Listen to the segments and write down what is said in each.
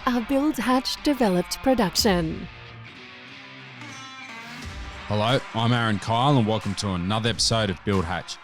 a Build Hatch developed production. Hello, I'm Aaron Kyle and welcome to another episode of Build Hatch.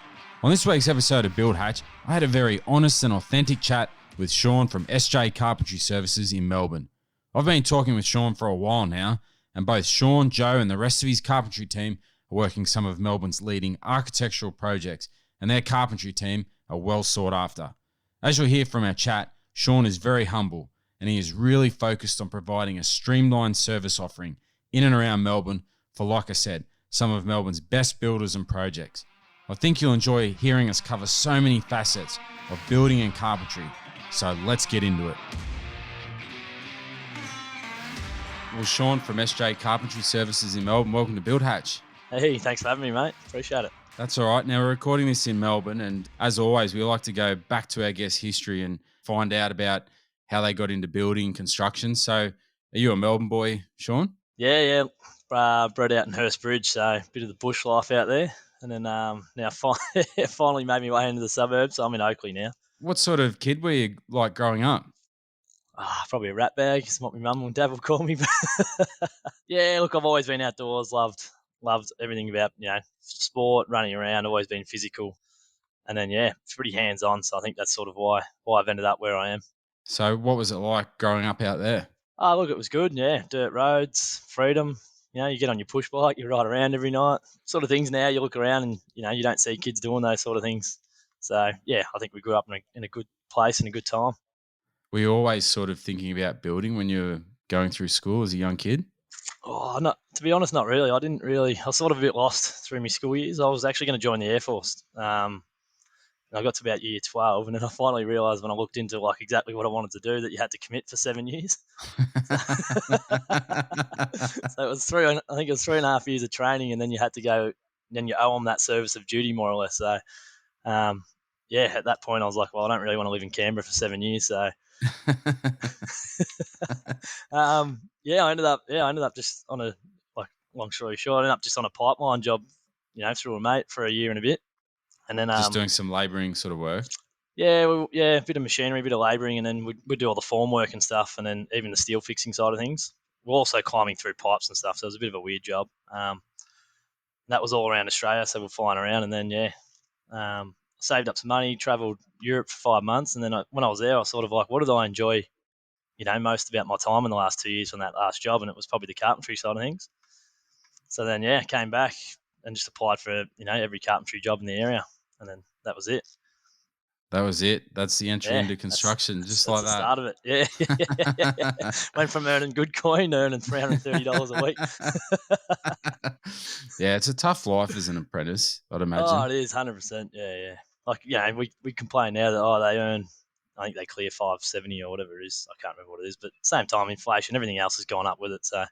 On this week's episode of Build Hatch, I had a very honest and authentic chat with Sean from SJ Carpentry Services in Melbourne. I've been talking with Sean for a while now, and both Sean, Joe and the rest of his carpentry team are working some of Melbourne's leading architectural projects, and their carpentry team are well sought after. As you'll hear from our chat, Sean is very humble and he is really focused on providing a streamlined service offering in and around Melbourne for, like I said, some of Melbourne's best builders and projects. I think you'll enjoy hearing us cover so many facets of building and carpentry, so let's get into it. Well, Sean from SJ Carpentry Services in Melbourne, welcome to Build Hatch. Hey, thanks for having me, mate. Appreciate it. That's all right. Now, we're recording this in Melbourne, and as always, we like to go back to our guest history and find out about how they got into building and construction. So, are you a Melbourne boy, Sean? Yeah. Bred out in Hurstbridge, so a bit of the bush life out there. And then now finally made my way into the suburbs. So I'm in Oakley now. What sort of kid were you like growing up? Probably a rat bag. It's what my mum and dad would call me. Yeah, look, I've always been outdoors. Loved everything about, sport, running around, always been physical. And then, it's pretty hands-on. So I think that's sort of why I've ended up where I am. So what was it like growing up out there? Look, it was good, yeah. Dirt roads, freedom. You get on your push bike, you ride around every night. Sort of things now, you look around and, you don't see kids doing those sort of things. So, yeah, I think we grew up in a good place and a good time. Were you always sort of thinking about building when you were going through school as a young kid? To be honest, not really. I was sort of a bit lost through my school years. I was actually going to join the Air Force. And I got to about year 12, and then I finally realised when I looked into like exactly what I wanted to do that you had to commit for 7 years. So it was 3.5 years of training, and then you had to go. Then you owe them that service of duty, more or less. So, at that point I was like, well, I don't really want to live in Canberra for 7 years. So, I ended up just on a long story short, I ended up just on a pipeline job, through a mate for a year and a bit. And then just doing some labouring sort of work. A bit of machinery, a bit of labouring, and then we'd do all the form work and stuff, and then even the steel fixing side of things. We're also climbing through pipes and stuff, so it was a bit of a weird job. That was all around Australia, so we're flying around, and then saved up some money, travelled Europe for 5 months, and then when I was there, I was sort of like, what did I enjoy, most about my time in the last 2 years from that last job, and it was probably the carpentry side of things. So then came back and just applied for every carpentry job in the area. And then that was it. That was it. That's the entry into construction, just like that. That's the start of it. Yeah. Went from earning good coin to earning $330 a week. Yeah, it's a tough life as an apprentice, I'd imagine. Oh, it is 100%. Yeah. Like, we complain now that they earn, I think they clear $570 or whatever it is. I can't remember what it is, but at the same time, inflation, everything else has gone up with it. So,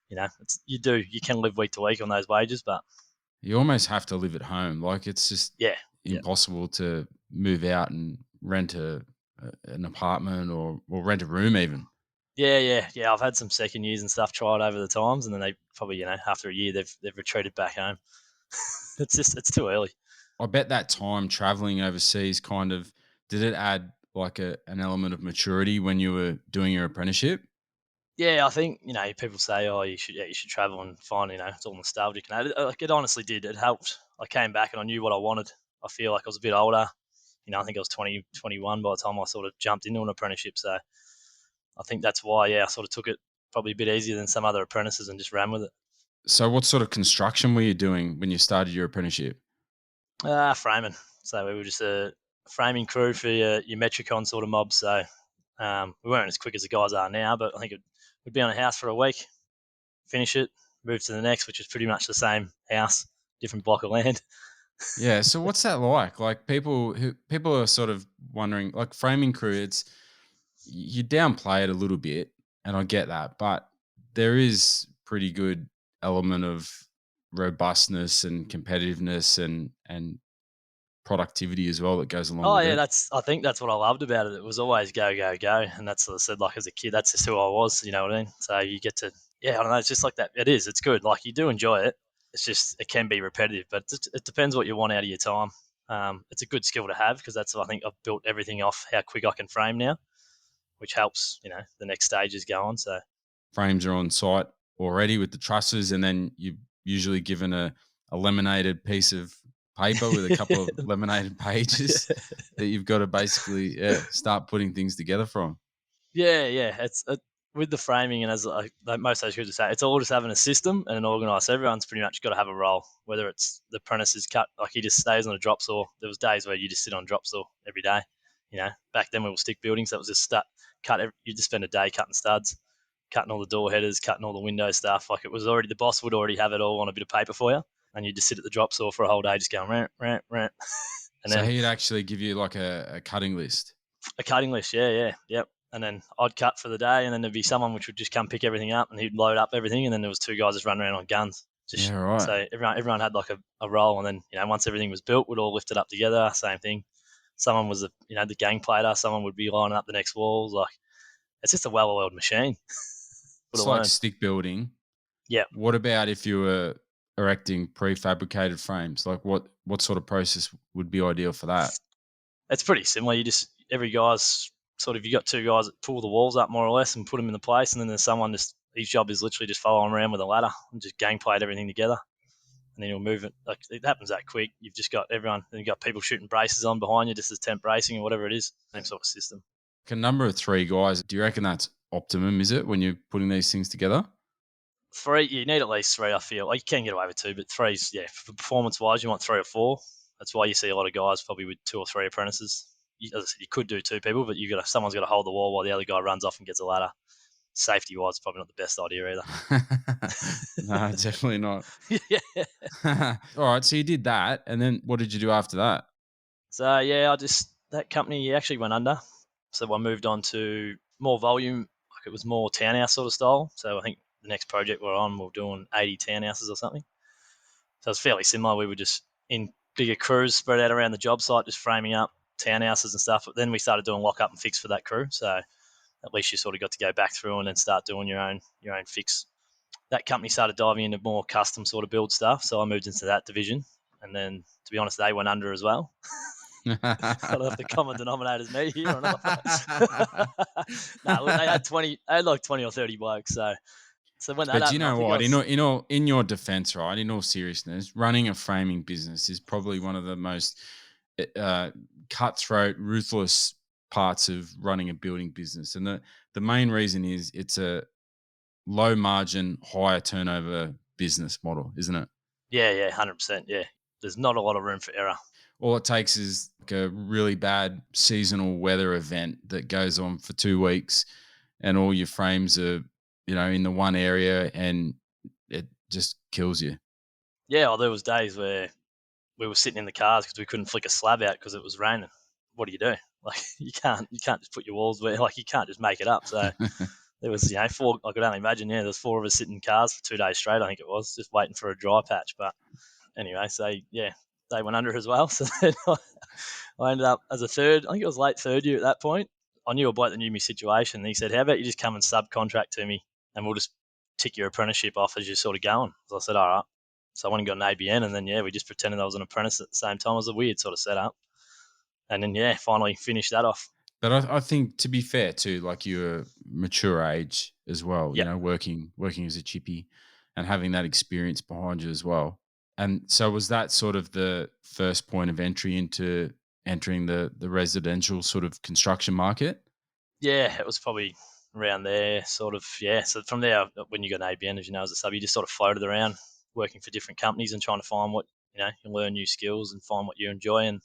you can live week to week on those wages, but you almost have to live at home. Like it's just impossible to move out and rent an apartment or rent a room even. Yeah. I've had some second years and stuff tried over the times, and then they probably, after a year, they've retreated back home. It's too early. I bet that time traveling overseas did it add like an element of maturity when you were doing your apprenticeship? Yeah, I think, people say, oh, you should travel and find, it's all nostalgic. And it honestly did. It helped. I came back and I knew what I wanted. I feel like I was a bit older. I think I was 20, 21 by the time I sort of jumped into an apprenticeship. So I think that's why, I sort of took it probably a bit easier than some other apprentices and just ran with it. So what sort of construction were you doing when you started your apprenticeship? Framing. So we were just a framing crew for your Metricon sort of mobs. So we weren't as quick as the guys are now, but I think we'd be on a house for a week, finish it, move to the next, which is pretty much the same house, different block of land. Yeah. So what's that like? Like people are sort of wondering, like framing crew, you downplay it a little bit, and I get that, but there is pretty good element of robustness and competitiveness and productivity as well that goes along with it. I think that's what I loved about it. It was always go, and that's what I said, like as a kid, that's just who I was, you know what I mean? So you get to, I don't know, it's just like that. It's good. Like you do enjoy it. It's just, it can be repetitive, but it depends what you want out of your time. It's a good skill to have because I think I've built everything off how quick I can frame now. which helps, the next stages go on. So Frames are on site already with the trusses, and then you're usually given a laminated piece of paper with a couple of laminated pages that you've got to basically start putting things together from. Yeah. It's with the framing, and as like most of those people say, it's all just having a system and an organised. Everyone's pretty much got to have a role. Whether it's the apprentice is cut, like he just stays on a drop saw. There was days where you just sit on a drop saw every day. Back then we were stick buildings. So it was just you just spend a day cutting studs, cutting all the door headers, cutting all the window stuff. Like it was already, the boss would already have it all on a bit of paper for you, and you just sit at the drop saw for a whole day, just going rant, rant, rant. And so then he'd actually give you like a cutting list. a cutting list, yep. And then I'd cut for the day, and then there'd be someone which would just come pick everything up, and he'd load up everything, and then there was two guys just running around on guns. Right. So everyone had like a role, and then once everything was built, we'd all lift it up together. Same thing. Someone was the gang plater. Someone would be lining up the next walls. Like it's just a well-oiled machine. It's like stick building. Yeah. What about if you were erecting prefabricated frames? Like what sort of process would be ideal for that? It's pretty similar. Every guy's sort of, you got two guys that pull the walls up more or less and put them in the place, and then there's someone his job is literally just following around with a ladder and just gang plate everything together, and then you'll move it. Like it happens that quick. You've just got everyone, and you've got people shooting braces on behind you just as temp bracing or whatever it is. Same sort of system. A number of 3 guys. Do you reckon that's optimum? Is it when you're putting these things together? 3, you need at least 3. I feel like you can get away with 2, but 3's for performance wise, you want 3 or 4. That's why you see a lot of guys probably with 2 or 3 apprentices. As I said, you could do 2 people, but someone's got to hold the wall while the other guy runs off and gets a ladder. Safety wise, probably not the best idea either. No, definitely not. Yeah. All right, so you did that, and then what did you do after that? So that company actually went under. So I moved on to more volume. Like it was more townhouse sort of style. So I think the next project we're on, we're doing 80 townhouses or something. So it's fairly similar. We were just in bigger crews spread out around the job site, just framing up townhouses and stuff. But then we started doing lock up and fix for that crew. So at least you sort of got to go back through and then start doing your own fix. That company started diving into more custom sort of build stuff. So I moved into that division. And then, to be honest, they went under as well. I don't know if the common denominator is me here or not. No, they had like 20 or 30 blokes. So when that but happened, you know what? In your defense, right? In all seriousness, running a framing business is probably one of the most cutthroat, ruthless parts of running a building business. And the main reason is it's a low margin, higher turnover business model, isn't it? Yeah, 100%. Yeah, there's not a lot of room for error. All it takes is like a really bad seasonal weather event that goes on for 2 weeks, and all your frames are, in the one area, and it just kills you. Yeah, well, there was days where we were sitting in the cars because we couldn't flick a slab out because it was raining. What do you do? Like you can't just put your walls where, like you can't just make it up. So there was 4. I could only imagine. Yeah, there's 4 of us sitting in cars for 2 days straight. I think it was just waiting for a dry patch. But anyway, so yeah, they went under as well. So then I ended up as a third. I think it was late third year at that point. I knew a bloke that knew my situation. And he said, "How about you just come and subcontract to me, and we'll just tick your apprenticeship off as you're sort of going." So I said, "All right." So I went and got an ABN, and then we just pretended I was an apprentice at the same time. It was a weird sort of setup, and then finally finished that off. But I think, to be fair too, like you're mature age as well. Yep. Working as a chippy, and having that experience behind you as well. And so was that sort of the first point of entry into entering the residential sort of construction market? Yeah, it was probably around there, sort of. Yeah, so from there, when you got an ABN, as you know, as a sub, you just sort of floated around, working for different companies and trying to find what you learn new skills and find what you enjoy. And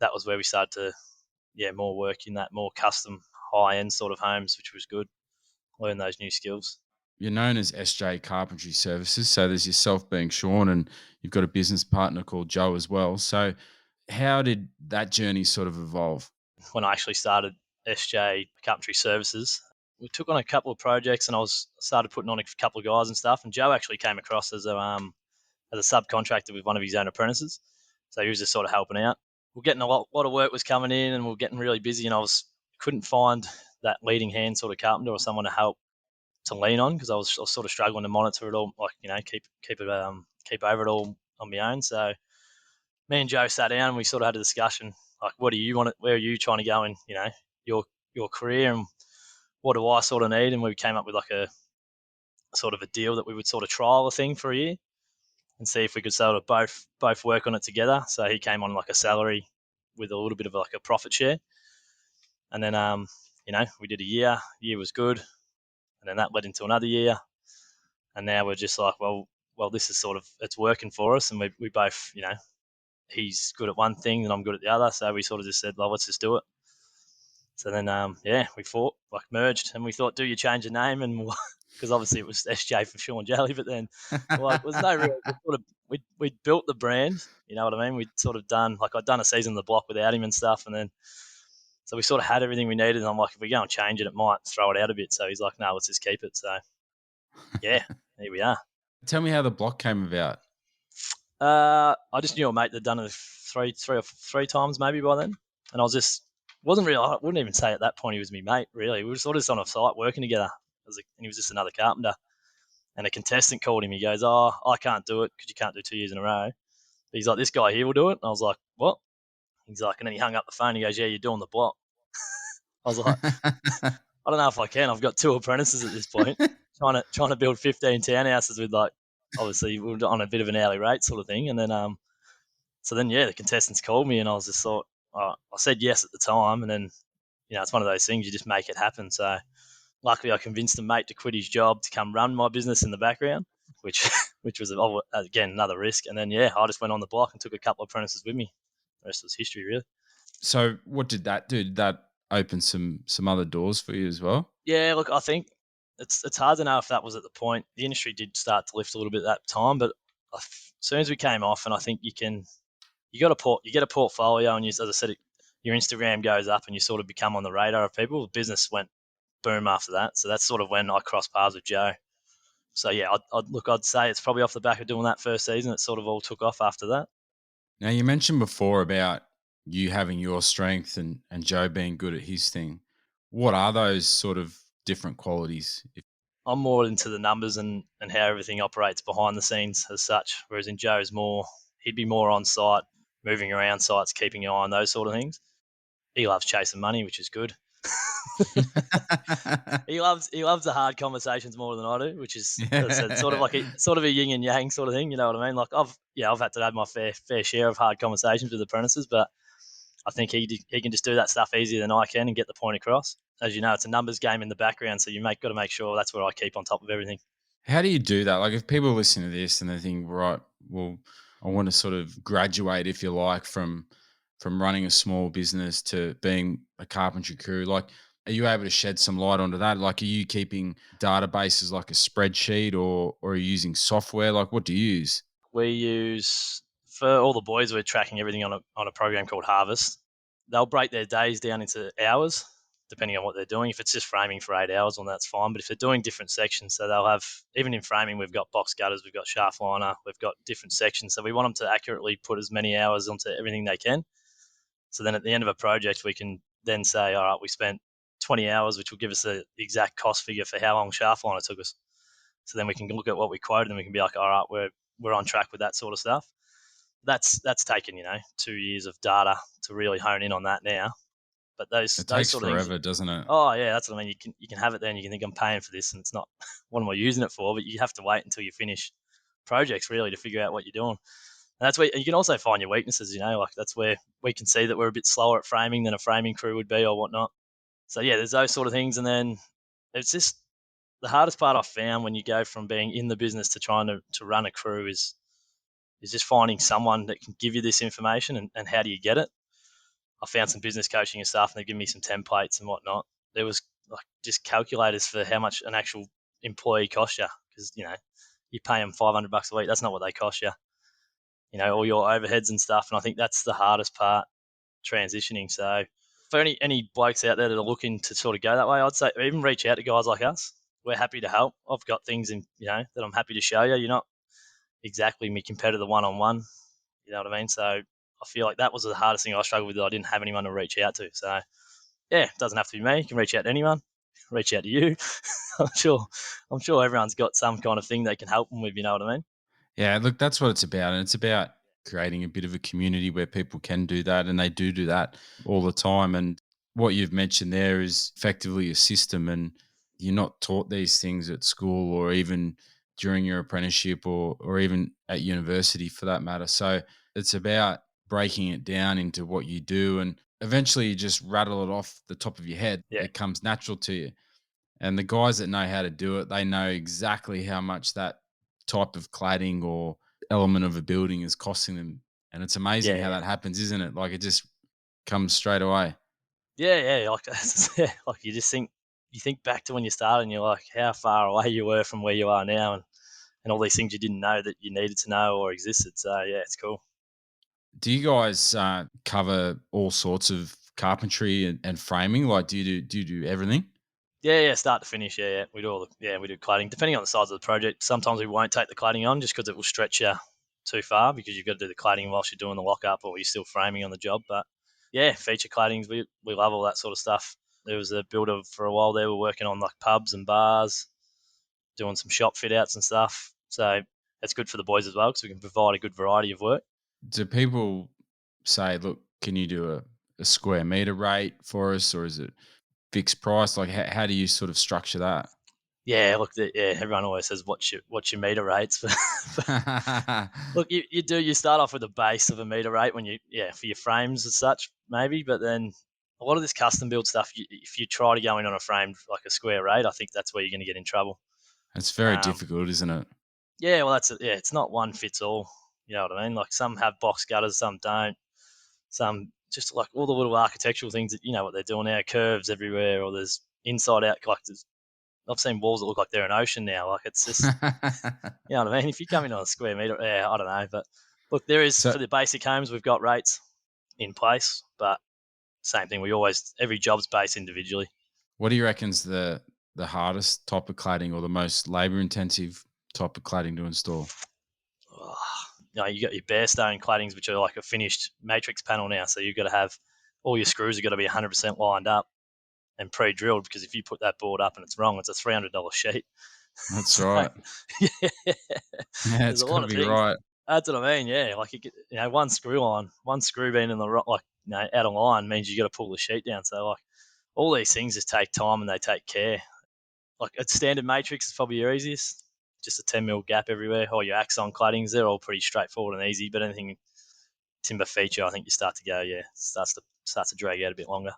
that was where we started to, more work in that more custom, high end sort of homes, which was good. Learn those new skills. You're known as SJ Carpentry Services. So there's yourself being Sean, and you've got a business partner called Joe as well. So how did that journey sort of evolve? When I actually started SJ Carpentry Services, we took on a couple of projects, and I started putting on a couple of guys and stuff. And Joe actually came across as a subcontractor with one of his own apprentices. So he was just sort of helping out. We're getting a lot of work was coming in, and we were getting really busy, and I couldn't find that leading hand sort of carpenter or someone to help to lean on, because I was sort of struggling to monitor it all, like keep over it all on my own. So me and Joe sat down and we sort of had a discussion, like, what do you want? Where are you trying to go in? Your your career and what do I sort of need? And we came up with like a sort of a deal that we would sort of trial a thing for a year and see if we could sort of both work on it together. So he came on like a salary with a little bit of like a profit share. And then, we did a year. The year was good. And then that led into another year. And now we're just like, well, this is sort of, it's working for us. And we both, he's good at one thing and I'm good at the other. So we sort of just said, well, let's just do it. So then, we fought, like merged, and we thought, do you change the name? And because obviously it was SJ for Sean Jellie, but then like was no real. We built the brand, you know what I mean? We'd sort of done, like I'd done a season of the block without him and stuff, and then so we sort of had everything we needed. And I'm like, if we go and change it, it might throw it out a bit. So he's like, no, let's just keep it. So yeah, here we are. Tell me how the block came about. I just knew a mate that'd done it three times maybe by then, and I wasn't really. I wouldn't even say at that point he was my mate. Really, we were sort of just on a site working together. And he was just another carpenter, and a contestant called him. He goes, "Oh, I can't do it because you can't do 2 years in a row." But he's like, "This guy here will do it." And I was like, "What?" He's like, and then he hung up the phone. He goes, "Yeah, you're doing the block." I was like, "I don't know if I can. I've got 2 apprentices at this point, trying to build 15 townhouses with like." Obviously, we were on a bit of an hourly rate sort of thing. And then, the contestants called me and I was just thought, I said yes at the time. And then, it's one of those things, you just make it happen. So luckily I convinced a mate to quit his job to come run my business in the background, which was, again, another risk. And then, I just went on the block and took a couple of apprentices with me. The rest was history, really. So what did that do? Did that open some other doors for you as well? Yeah, look, I think it's hard to know if that was at the point. The industry did start to lift a little bit at that time, but as soon as we came off, and I think you get a portfolio, and as I said, your Instagram goes up, and you sort of become on the radar of people. The business went boom after that, so that's sort of when I crossed paths with Joe. So yeah, I'd say it's probably off the back of doing that first season. It sort of all took off after that. Now you mentioned before about you having your strength and Joe being good at his thing. What are those sort of different qualities? I'm more into the numbers and how everything operates behind the scenes as such, whereas in Joe's he'd be more on site, moving around sites, keeping an eye on those sort of things. He loves chasing money, which is good. He loves the hard conversations more than I do, which is sort of a yin and yang sort of thing. You know what I mean? Like I've had to have my fair share of hard conversations with apprentices, but I think he can just do that stuff easier than I can and get the point across. As you know, it's a numbers game in the background, so got to make sure that's where I keep on top of everything. How do you do that? Like if people listen to this and they think, right, well, I want to sort of graduate, if you like, from running a small business to being a carpentry crew, like are you able to shed some light onto that? Like are you keeping databases like a spreadsheet or are you using software? Like what do you use? We use, for all the boys, we're tracking everything on a program called Harvest. They'll break their days down into hours, depending on what they're doing. If it's just framing for 8 hours, well, that's fine. But if they're doing different sections, so they'll have, even in framing, we've got box gutters, we've got shaft liner, we've got different sections. So we want them to accurately put as many hours onto everything they can. So then at the end of a project, we can then say, all right, we spent 20 hours, which will give us the exact cost figure for how long shaft liner took us. So then we can look at what we quoted and we can be like, all right, we're on track with that sort of stuff. That's taken 2 years of data to really hone in on that now. But those takes sort of forever, things, doesn't it? Oh yeah, that's what I mean. You can have it there and you can think I'm paying for this and it's not what am I using it for, but you have to wait until you finish projects really to figure out what you're doing. And that's where you can also find your weaknesses, like that's where we can see that we're a bit slower at framing than a framing crew would be or whatnot. So yeah, there's those sort of things. And then it's just the hardest part I've found when you go from being in the business to trying to run a crew is just finding someone that can give you this information and how do you get it. I found some business coaching and stuff and they give me some templates and whatnot. There was like just calculators for how much an actual employee costs you because, you pay them $500 a week. That's not what they cost you, all your overheads and stuff. And I think that's the hardest part, transitioning. So for any blokes out there that are looking to sort of go that way, I'd say even reach out to guys like us. We're happy to help. I've got things that I'm happy to show you. You're not exactly me competitor one-on-one. You know what I mean? So I feel like that was the hardest thing I struggled with. That I didn't have anyone to reach out to. So yeah, it doesn't have to be me. You can reach out to anyone. Reach out to you. I'm sure everyone's got some kind of thing they can help them with. You know what I mean? Yeah, look, that's what it's about. And it's about creating a bit of a community where people can do that. And they do that all the time. And what you've mentioned there is effectively a system, and you're not taught these things at school or even during your apprenticeship or even at university for that matter. So it's about breaking it down into what you do, and eventually you just rattle it off the top of your head. Yeah, It comes natural to you. And the guys that know how to do it, they know exactly how much that type of cladding or element of a building is costing them. And it's amazing how yeah, that happens, isn't it? Like it just comes straight away. yeah. Like yeah, like you think back to when you started, and you're like how far away you were from where you are now, and all these things you didn't know that you needed to know or existed. So yeah, it's cool. Do you guys cover all sorts of carpentry and framing? Like, do you do everything? Yeah, start to finish. Yeah. We do we do cladding depending on the size of the project. Sometimes we won't take the cladding on just because it will stretch you too far because you've got to do the cladding whilst you're doing the lock up or you're still framing on the job. But yeah, feature claddings, we love all that sort of stuff. There was a builder for a while there. We're working on like pubs and bars, doing some shop fit outs and stuff. So that's good for the boys as well because we can provide a good variety of work. Do people say, look, can you do a square meter rate for us, or is it fixed price? Like, how do you sort of structure that? Yeah, look, everyone always says what's your meter rates, but look, you start off with a base of a meter rate when for your frames as such maybe, but then a lot of this custom build stuff, if you try to go in on a frame like a square rate, I think that's where you're going to get in trouble. It's very Um, difficult, isn't it? yeah, well that's it. Yeah, it's not one fits all. You know what I mean? Like some have box gutters, some don't. Some just like all the little architectural things that you know what they're doing now, curves everywhere, or there's inside out like I've seen walls that look like they're an ocean now. Like it's just you know what I mean? If you come in on a square meter, yeah, I don't know. But look, there is So, for the basic homes, we've got rates in place, but same thing. Every job's based individually. what do you reckon's the hardest type of cladding or the most labor intensive type of cladding to install? Oh, you know, you got your bare stone claddings, which are like a finished matrix panel now. So you've got to have all your screws have got to be 100% lined up and pre-drilled because if you put that board up and it's wrong, it's a $300 sheet. That's So right. yeah, Yeah, there's it's a got lot to of be things. right. That's what I mean. Yeah, like one screw being in the like out of line means you got to pull the sheet down. So like all these things just take time and they take care. Like a standard matrix is probably your easiest, just a 10 mil gap everywhere. Or your axon claddings, they're all pretty straightforward and easy. But anything timber feature, I think you start to go, starts to drag out a bit longer.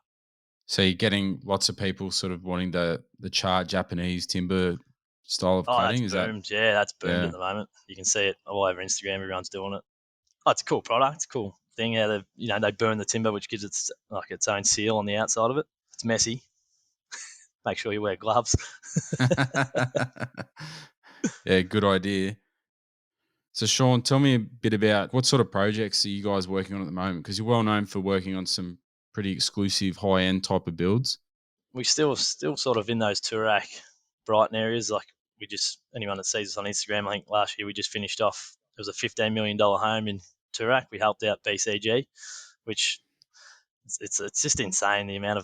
So you're getting lots of people sort of wanting the charred Japanese timber style of Oh, that's cladding. Is that boomed. Yeah, that's boomed at yeah? the moment. You can see it all over Instagram. Everyone's doing it. Oh, it's a cool product. It's a cool thing. How they burn the timber, which gives it like its own seal on the outside of it. It's messy. Make sure you wear gloves. Yeah, good idea. So Sean, tell me a bit about what sort of projects are you guys working on at the moment? Because you're well known for working on some pretty exclusive high end type of builds. We still sort of in those Turak, Brighton areas. Like we just anyone that sees us on Instagram, I think last year we just finished off. It was a $15 million home in Turak. We helped out BCG, which it's just insane the amount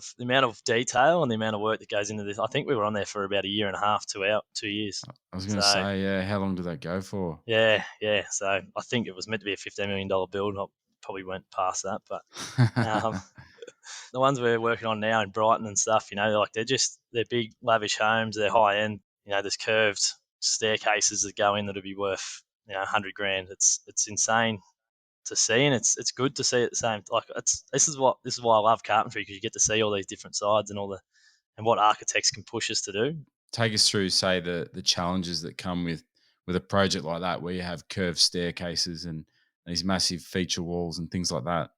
of detail and the amount of work that goes into this. I think we were on there for about a year and a half, 2 years. I was going to So say, yeah, how long did that go for? yeah. So I think it was meant to be a $15 million build. I probably went past that, but um, the ones we're working on now in Brighton and stuff, like they're big, lavish homes. They're high end. There's curved staircases that go in that'll be worth 100 grand. It's insane to see, and it's good to see at the same. Like this is why I love carpentry because you get to see all these different sides and what architects can push us to do. Take us through, say, the challenges that come with a project like that, where you have curved staircases and these massive feature walls and things like that.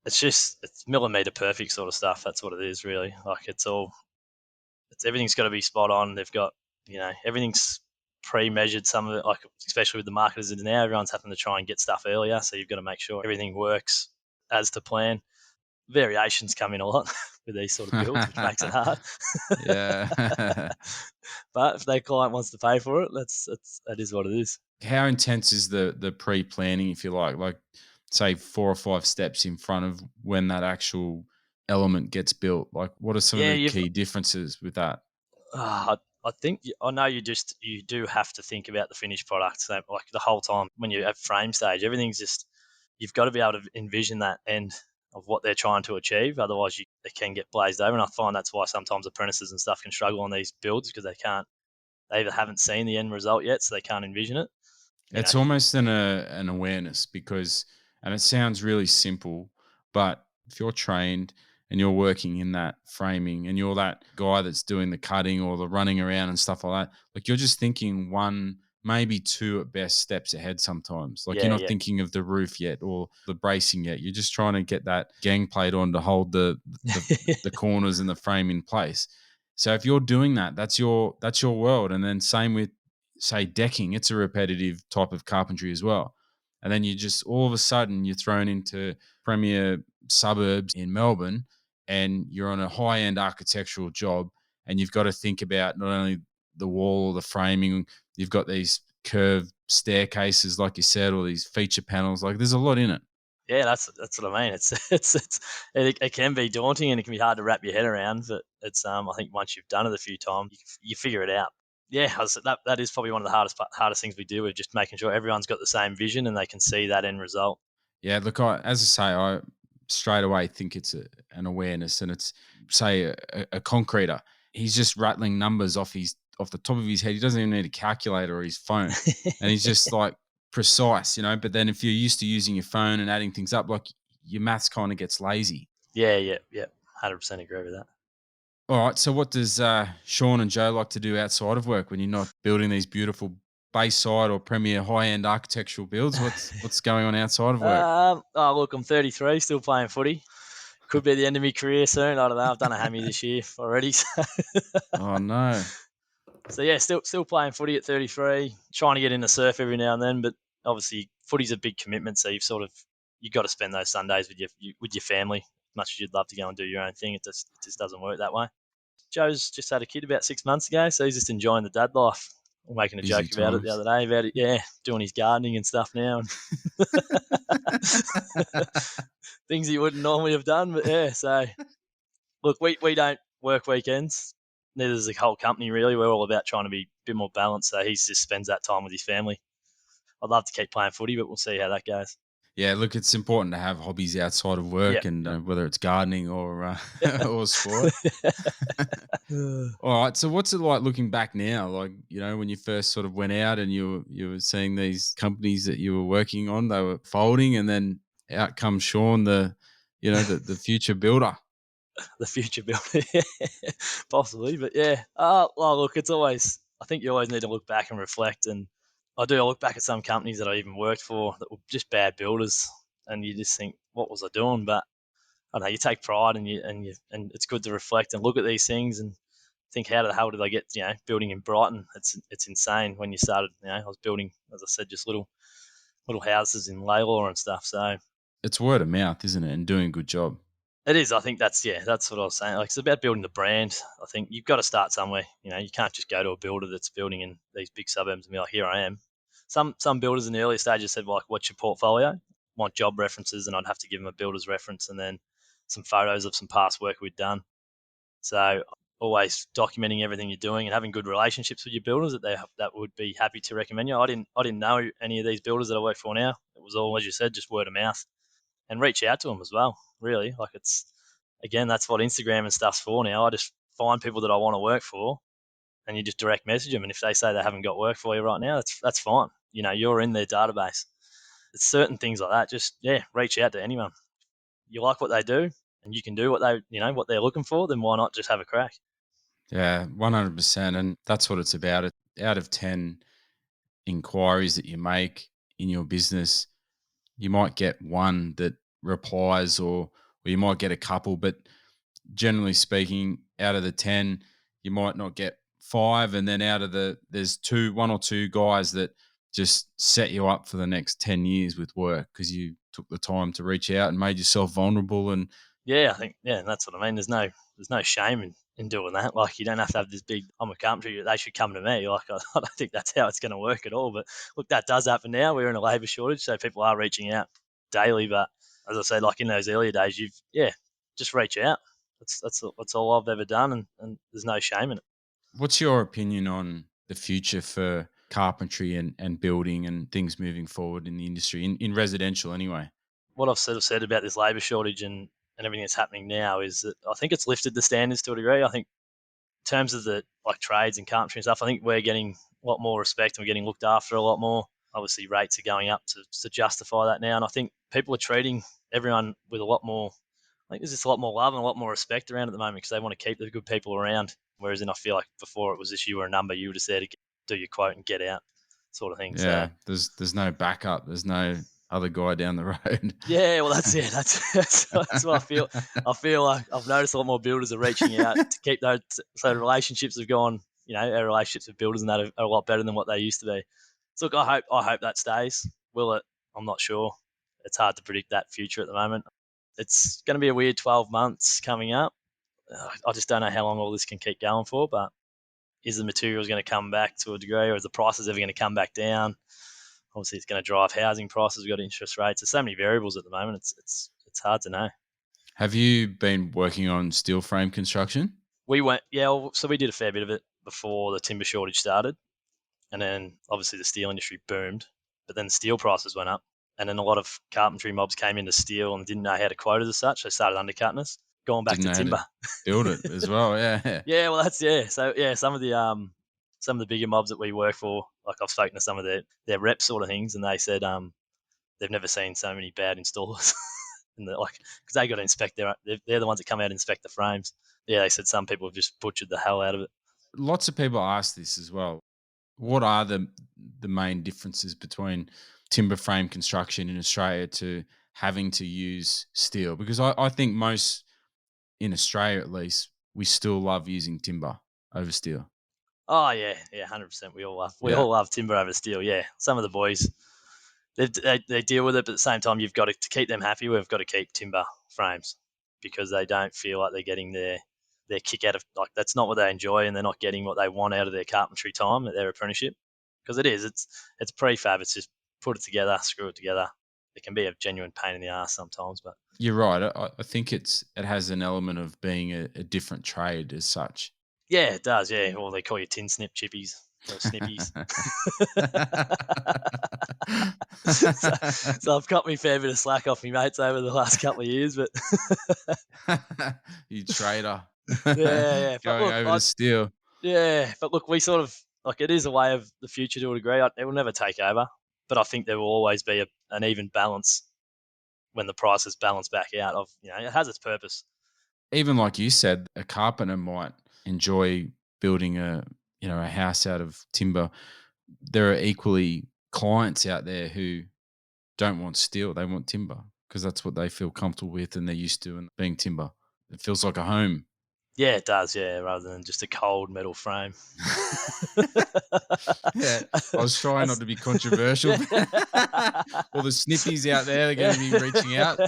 It's millimeter perfect sort of stuff. That's what it is really. Like everything's got to be spot on. They've got everything's pre-measured. Some of it, like especially with the marketers in now, everyone's having to try and get stuff earlier. So you've got to make sure everything works as to plan. Variations come in a lot with these sort of builds, which makes it hard. Yeah. But if their client wants to pay for it, that is what it is. How intense is the pre-planning, if you like? Like, say, 4 or 5 steps in front of when that actual element gets built. Like, what are some of Yeah, the you've. key differences with that? I think I know you do have to think about the finished product. So like the whole time when you're at frame stage, everything's just you've got to be able to envision that end. of what they're trying to achieve. Otherwise, they can get blazed over. And I find that's why sometimes apprentices and stuff can struggle on these builds because they either haven't seen the end result yet, so they can't envision it. It's almost an awareness because, and it sounds really simple, but if you're trained and you're working in that framing and you're that guy that's doing the cutting or the running around and stuff like that, like you're just thinking one, maybe two at best steps ahead sometimes. Like you're not thinking of the roof yet or the bracing yet. You're just trying to get that gang plate on to hold the corners and the frame in place. So if you're doing that, that's your world. And then same with, say, decking. It's a repetitive type of carpentry as well. And then you just all of a sudden you're thrown into premier suburbs in Melbourne and you're on a high-end architectural job and you've got to think about not only the wall or the framing, you've got these curved staircases, like you said, or these feature panels. Like there's a lot in it. Yeah, that's what I mean. It can be daunting and it can be hard to wrap your head around, but it's I think once you've done it a few times, you figure it out. Yeah, that is probably one of the hardest things we do, is just making sure everyone's got the same vision and they can see that end result. Yeah, look, as I say, I straight away think it's an awareness, and it's, say, a concreter. He's just rattling numbers off the top of his head. He doesn't even need a calculator or his phone, and he's just like precise, But then if you're used to using your phone and adding things up, like your maths kind of gets lazy. Yeah, 100% agree with that. All right, so what does Sean and Joe like to do outside of work when you're not building these beautiful Bayside or premier high-end architectural builds? What's going on outside of work? Look, I'm 33, still playing footy. Could be the end of my career soon. I don't know. I've done a hammy this year already. So. Oh no. So yeah, still playing footy at 33. Trying to get into surf every now and then, but obviously footy's a big commitment. So you've got to spend those Sundays with your family. As much as you'd love to go and do your own thing, it just doesn't work that way. Joe's just had a kid about 6 months ago, so he's just enjoying the dad life. We're making a Busy joke about it the other day about it. Yeah, doing his gardening and stuff now. Things he wouldn't normally have done, but yeah. So look, we don't work weekends. Neither does the whole company really. We're all about trying to be a bit more balanced. So he just spends that time with his family. I'd love to keep playing footy, but we'll see how that goes. Yeah, look, it's important to have hobbies outside of work, and whether it's gardening or or sport. All right, so what's it like looking back now? Like, when you first sort of went out and you were seeing these companies that you were working on, they were folding, and then out comes Sean, the future builder. The future builder, possibly, but yeah. Well, look, I think you always need to look back and reflect, and I look back at some companies that I even worked for that were just bad builders, and you just think, what was I doing? But I don't know, you take pride, and it's good to reflect and look at these things and think, how the hell did I get building in Brighton? It's insane. When you started, I was building, as I said, just little houses in Laylaw and stuff. So it's word of mouth, isn't it? And doing a good job. It is. I think that's what I was saying. Like, it's about building the brand. I think you've got to start somewhere. You can't just go to a builder that's building in these big suburbs and be like, here I am. Some builders in the early stages said, like, what's your portfolio? Want job references, and I'd have to give them a builder's reference and then some photos of some past work we'd done. So always documenting everything you're doing and having good relationships with your builders that would be happy to recommend you. I didn't know any of these builders that I work for now. It was all, as you said, just word of mouth. And reach out to them as well, really. Like, that's what Instagram and stuff's for now. I just find people that I want to work for, and you just direct message them. And if they say they haven't got work for you right now, that's fine. You're in their database. It's certain things like that. Just, reach out to anyone. You like what they do and you can do what what they're looking for, then why not just have a crack? Yeah, 100%. And that's what it's about. Out of 10 inquiries that you make in your business, you might get one that replies or you might get a couple, but generally speaking, out of the 10, you might not get 5. And then there's 1 or 2 guys that just set you up for the next 10 years with work because you took the time to reach out and made yourself vulnerable. And I think, that's what I mean. There's no shame in doing that. Like, you don't have to have this big, I'm a carpentry, they should come to me. Like, I don't think that's how it's going to work at all. But look, that does happen now. We're in a labour shortage, so people are reaching out daily. But as I said, like in those earlier days, just reach out. That's all I've ever done, and there's no shame in it. What's your opinion on the future for carpentry and building and things moving forward in the industry, in residential anyway? what I've sort of said about this labour shortage and everything that's happening now is that I think it's lifted the standards to a degree. I think in terms of the like trades and carpentry and stuff, I think we're getting a lot more respect and we're getting looked after a lot more. Obviously, rates are going up to justify that now, and I think people are treating everyone with a lot more. I think there's just a lot more love and a lot more respect around at the moment because they want to keep the good people around. Whereas then I feel like before it was just you were a number, you were just there to do your quote and get out, sort of thing. Yeah, So there's no backup. There's no other guy down the road. yeah, well that's it. That's what I feel. I feel like I've noticed a lot more builders are reaching out to keep those. So the relationships have gone. You know, our relationships with builders and that are a lot better than what they used to be. So look, I hope that stays. Will it? I'm not sure. It's hard to predict that future at the moment. It's going to be a weird 12 months coming up. I just don't know how long all this can keep going for, but is the materials going to come back to a degree, or is the prices ever going to come back down? Obviously, it's going to drive housing prices. We've got interest rates. There's so many variables at the moment. It's hard to know. Have you been working on steel frame construction? We went, yeah. So we did a fair bit of it before the timber shortage started, and then obviously the steel industry boomed, but then the steel prices went up, and then a lot of carpentry mobs came into steel and didn't know how to quote it as such. They started undercutting us, going back Didn't to know how timber. to build it as well. Yeah. Yeah, well, that's yeah. So yeah, some of the bigger mobs that we work for, like I've spoken to some of their reps sort of things, and they said they've never seen so many bad installers, and like because they got to inspect they're the ones that come out and inspect the frames. Yeah, they said some people have just butchered the hell out of it. Lots of people ask this as well. What are the main differences between timber frame construction in Australia to having to use steel? Because I think most, in Australia at least, we still love using timber over steel. Oh yeah, 100%. We Yeah. all love timber over steel. Yeah, some of the boys they deal with it, but at the same time, you've got to keep them happy. We've got to keep timber frames because they don't feel like they're getting their kick out of like that's not what they enjoy, and they're not getting what they want out of their carpentry time at their apprenticeship. Because it's prefab. It's just put it together, screw it together. It can be a genuine pain in the ass sometimes, but You're right. I think it has an element of being a different trade as such. yeah, it does. Yeah, or they call you tin snip chippies or snippies. so I've got me fair bit of slack off me mates over the last couple of years, but You trader. yeah. But Going look, over to steel. we sort of like it is a way of the future to a degree. It will never take over, but I think there will always be an even balance when the prices balance back out. It has its purpose. Even like you said, a carpenter might enjoy building a house out of timber. There are equally clients out there who don't want steel; they want timber because that's what they feel comfortable with and they're used to, and being timber, it feels like a home. Yeah, it does. Yeah, rather than just a cold metal frame. Yeah, I was trying not to be controversial. Yeah. All the snippies out there are going to be reaching out.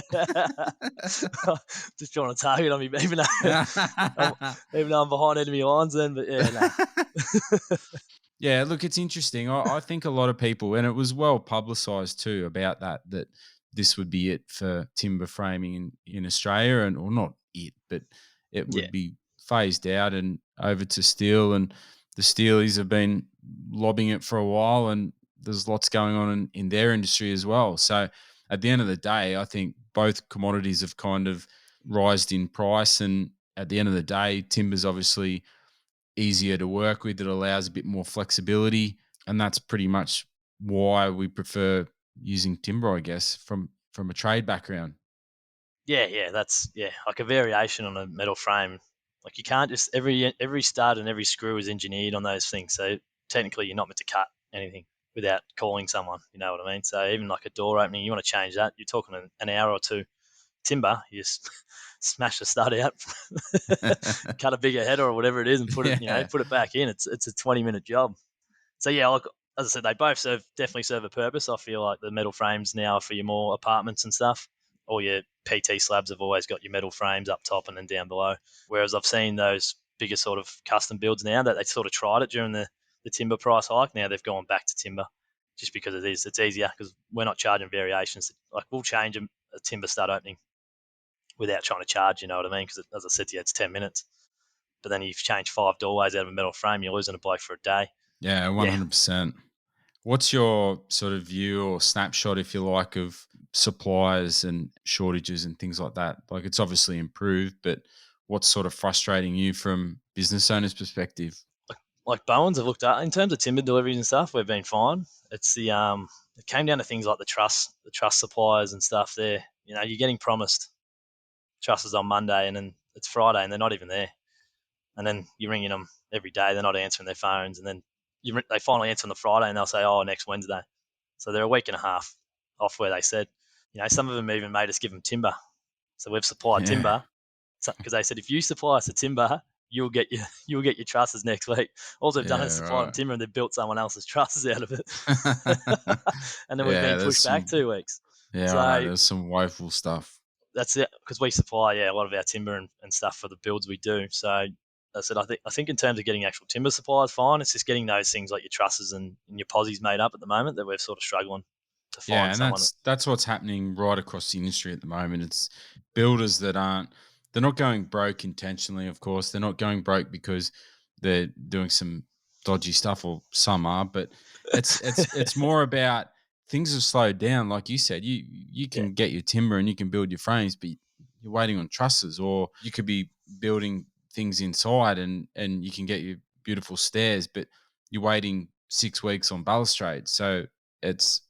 Just trying to target on me, even though I'm behind enemy lines then, but yeah, nah. Yeah, look, it's interesting. I think a lot of people, and it was well publicised too about that this would be it for timber framing in Australia, or not it, but it would Yeah. be phased out and over to steel. And the Steelies have been lobbying it for a while, and there's lots going on in their industry as well. So at the end of the day, I think both commodities have kind of rised in price, and at the end of the day, timber's obviously easier to work with. It allows a bit more flexibility, and that's pretty much why we prefer using timber, I guess, from a trade background. That's like a variation on a metal frame. Like you can't just every stud and every screw is engineered on those things. So technically, you're not meant to cut anything without calling someone. You know what I mean? So even like a door opening, you want to change that. You're talking an hour or two. Timber, you just smash the stud out, cut a bigger header or whatever it is, and put it back in. It's a 20-minute job. So yeah, like as I said, they both definitely serve a purpose. I feel like the metal frames now are for your more apartments and stuff. All your PT slabs have always got your metal frames up top and then down below. Whereas I've seen those bigger sort of custom builds now that they sort of tried it during the timber price hike. Now they've gone back to timber just because it's easier because we're not charging variations. Like we'll change a timber stud opening without trying to charge, you know what I mean? Because as I said to you, it's 10 minutes. But then you've changed 5 doorways out of a metal frame, you're losing a bloke for a day. Yeah, 100%. What's your sort of view or snapshot, if you like, of suppliers and shortages and things like that? Like, it's obviously improved, but what's sort of frustrating you from business owners' perspective? Like Bowens have looked at in terms of timber deliveries and stuff, we've been fine. It's the it came down to things like the truss suppliers and stuff. There, you're getting promised trusses on Monday, and then it's Friday, and they're not even there. And then you're ringing them every day, they're not answering their phones, and then they finally answer on the Friday, and they'll say, "Oh, next Wednesday." So they're a week and a half off where they said. Some of them even made us give them timber. So we've supplied Yeah. timber because they said if you supply us the timber, you'll get your trusses next week. All they've done is Yeah, supply them right. timber and they've built someone else's trusses out of it. And then we've Yeah, been there's pushed back some 2 weeks. yeah, I know, So there's some woeful stuff. that's it because we supply a lot of our timber and stuff for the builds we do. So I said I think in terms of getting actual timber supply is fine. It's just getting those things like your trusses and your posies made up at the moment that we're sort of struggling to Yeah, find and someone. that's what's happening right across the industry at the moment. It's builders that they're not going broke intentionally, of course. They're not going broke because they're doing some dodgy stuff, or some are, but it's more about things have slowed down. Like you said, you Yeah, can get your timber and you can build your frames, but you're waiting on trusses, or you could be building things inside and you can get your beautiful stairs, but you're waiting 6 weeks on balustrade. So it's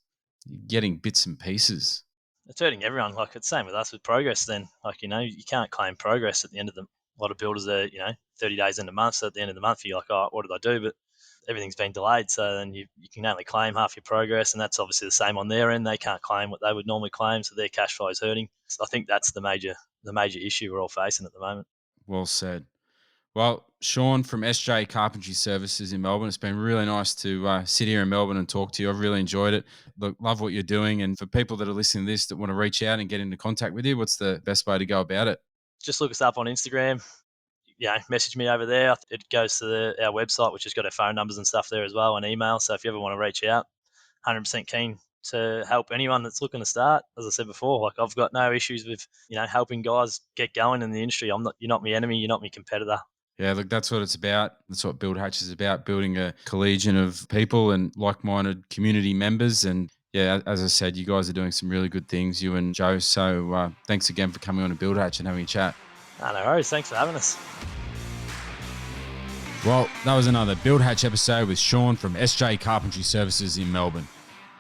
getting bits and pieces. it's hurting everyone. Like it's same with us with progress. Then you can't claim progress at the end of the. A lot of builders are 30 days into the month. So at the end of the month you're like, oh, what did I do? But everything's been delayed. So then you can only claim half your progress, and that's obviously the same on their end. They can't claim what they would normally claim, so their cash flow is hurting. So I think that's the major issue we're all facing at the moment. Well said. Well, Sean from SJ Carpentry Services in Melbourne, it's been really nice to sit here in Melbourne and talk to you. I've really enjoyed it. Look, love what you're doing. And for people that are listening to this that want to reach out and get into contact with you, what's the best way to go about it? Just look us up on Instagram. Message me over there. It goes to our website, which has got our phone numbers and stuff there as well, and email. So if you ever want to reach out, 100% keen to help anyone that's looking to start. As I said before, like I've got no issues with helping guys get going in the industry. You're not my enemy. You're not my competitor. Yeah, look, that's what it's about. That's what Build Hatch is about, building a collegion of people and like-minded community members. And yeah, as I said, you guys are doing some really good things, you and Joe. So thanks again for coming on to Build Hatch and having a chat. No worries. Thanks for having us. Well, that was another Build Hatch episode with Sean from SJ Carpentry Services in Melbourne.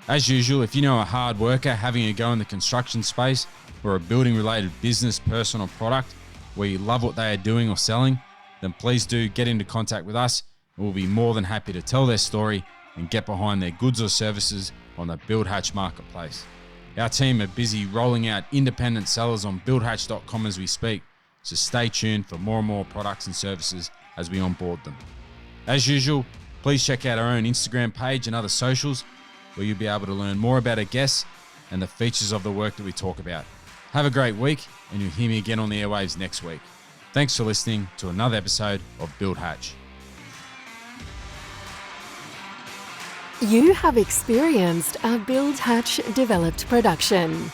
As usual, if you know a hard worker having a go in the construction space or a building-related business, person or product where you love what they are doing or selling, then please do get into contact with us and we'll be more than happy to tell their story and get behind their goods or services on the Build Hatch marketplace. Our team are busy rolling out independent sellers on buildhatch.com as we speak, so stay tuned for more and more products and services as we onboard them. As usual, please check out our own Instagram page and other socials where you'll be able to learn more about our guests and the features of the work that we talk about. Have a great week, and you'll hear me again on the airwaves next week. Thanks for listening to another episode of Build Hatch. You have experienced a Build Hatch developed production.